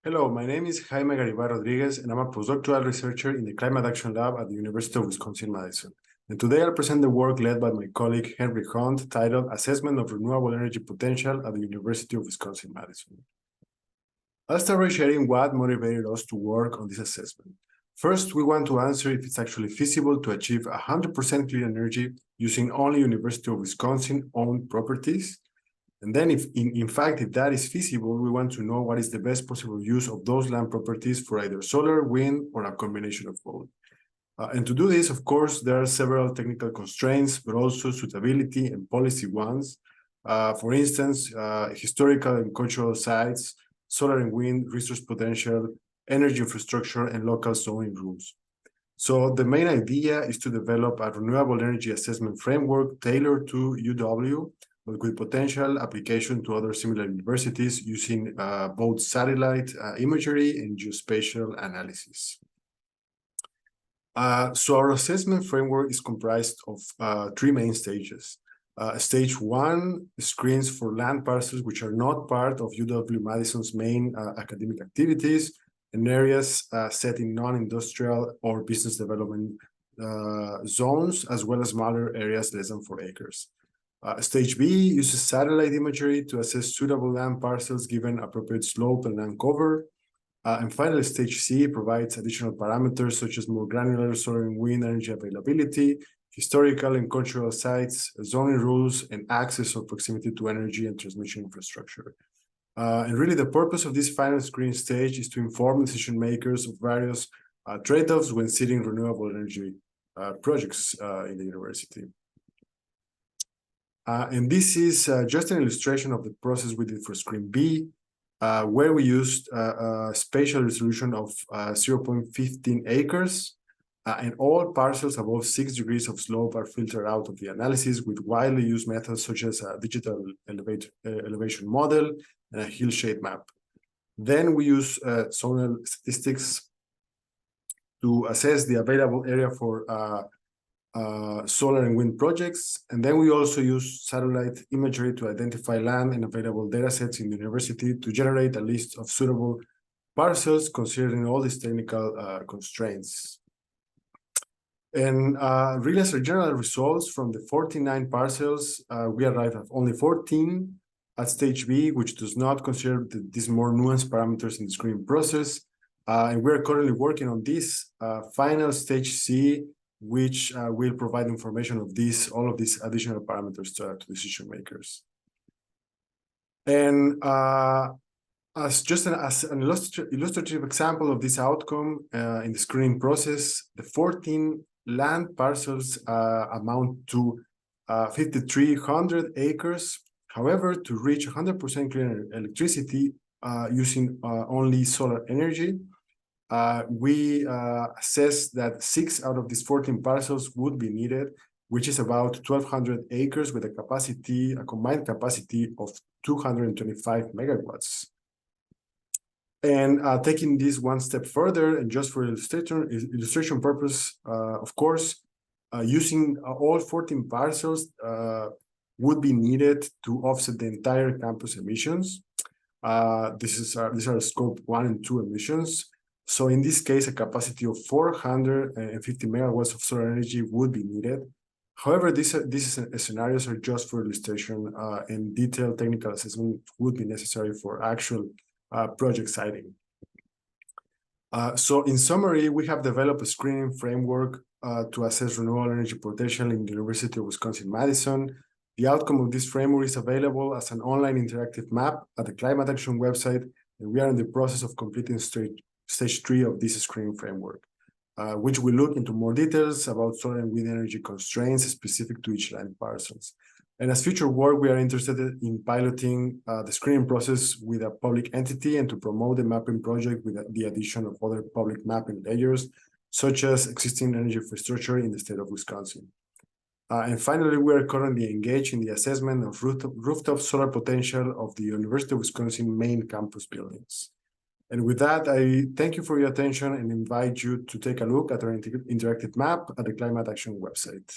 Hello, my name is Jaime Garibay Rodriguez, and I'm a postdoctoral researcher in the Climate Action Lab at the University of Wisconsin-Madison. And today I'll present the work led by my colleague Henry Hunt titled Assessment of Renewable Energy Potential at the University of Wisconsin-Madison. I'll start by sharing what motivated us to work on this assessment. First, we want to answer if it's actually feasible to achieve 100% clean energy using only University of Wisconsin-owned properties. And then if that is feasible, we want to know what is the best possible use of those land properties for either solar, wind, or a combination of both. And to do this, of course, there are several technical constraints, but also suitability and policy ones. For instance, historical and cultural sites, solar and wind, resource potential, energy infrastructure, and local zoning rules. So the main idea is to develop a renewable energy assessment framework tailored to UW, but with potential application to other similar universities using both satellite imagery and geospatial analysis. So our assessment framework is comprised of three main stages. Stage one screens for land parcels which are not part of UW-Madison's main academic activities and areas set in non-industrial or business development zones, as well as smaller areas less than 4 acres. Stage B uses satellite imagery to assess suitable land parcels given appropriate slope and land cover. And finally, Stage C provides additional parameters such as more granular solar and wind energy availability, historical and cultural sites, zoning rules, and access or proximity to energy and transmission infrastructure. And really, the purpose of this final screen stage is to inform decision makers of various trade-offs when setting renewable energy projects in the university. And this is just an illustration of the process we did for screen B, where we used a spatial resolution of 0.15 acres, and all parcels above 6 degrees of slope are filtered out of the analysis with widely used methods such as a digital elevation model and a hill shade map. Then we use zonal statistics to assess the available area for solar and wind projects. And then we also use satellite imagery to identify land and available datasets in the university to generate a list of suitable parcels considering all these technical constraints. And really, as a general results from the 49 parcels, we arrived at only 14 at stage B, which does not consider these more nuanced parameters in the screening process. And we're currently working on this final stage C, which will provide information of all of these additional parameters to decision makers. And as an illustrative example of this outcome in the screening process, the 14 land parcels amount to 5,300 acres. However, to reach 100% clean electricity using only solar energy, we assess that 6 out of these 14 parcels would be needed, which is about 1,200 acres with a combined capacity of 225 megawatts. And taking this one step further, and just for illustration purpose, of course, using all 14 parcels would be needed to offset the entire campus emissions. These are scope 1 and 2 emissions. So in this case, a capacity of 450 megawatts of solar energy would be needed. However, these scenarios are just for illustration, and detailed technical assessment would be necessary for actual project siting. So in summary, we have developed a screening framework to assess renewable energy potential in the University of Wisconsin-Madison. The outcome of this framework is available as an online interactive map at the Climate Action website, and we are in the process of completing stage 3 of this screening framework, which will look into more details about solar and wind energy constraints specific to each land parcels. And as future work, we are interested in piloting the screening process with a public entity and to promote the mapping project with the addition of other public mapping layers, such as existing energy infrastructure in the state of Wisconsin. And finally, we are currently engaged in the assessment of rooftop solar potential of the University of Wisconsin main campus buildings. And with that, I thank you for your attention and invite you to take a look at our interactive map at the Climate Action website.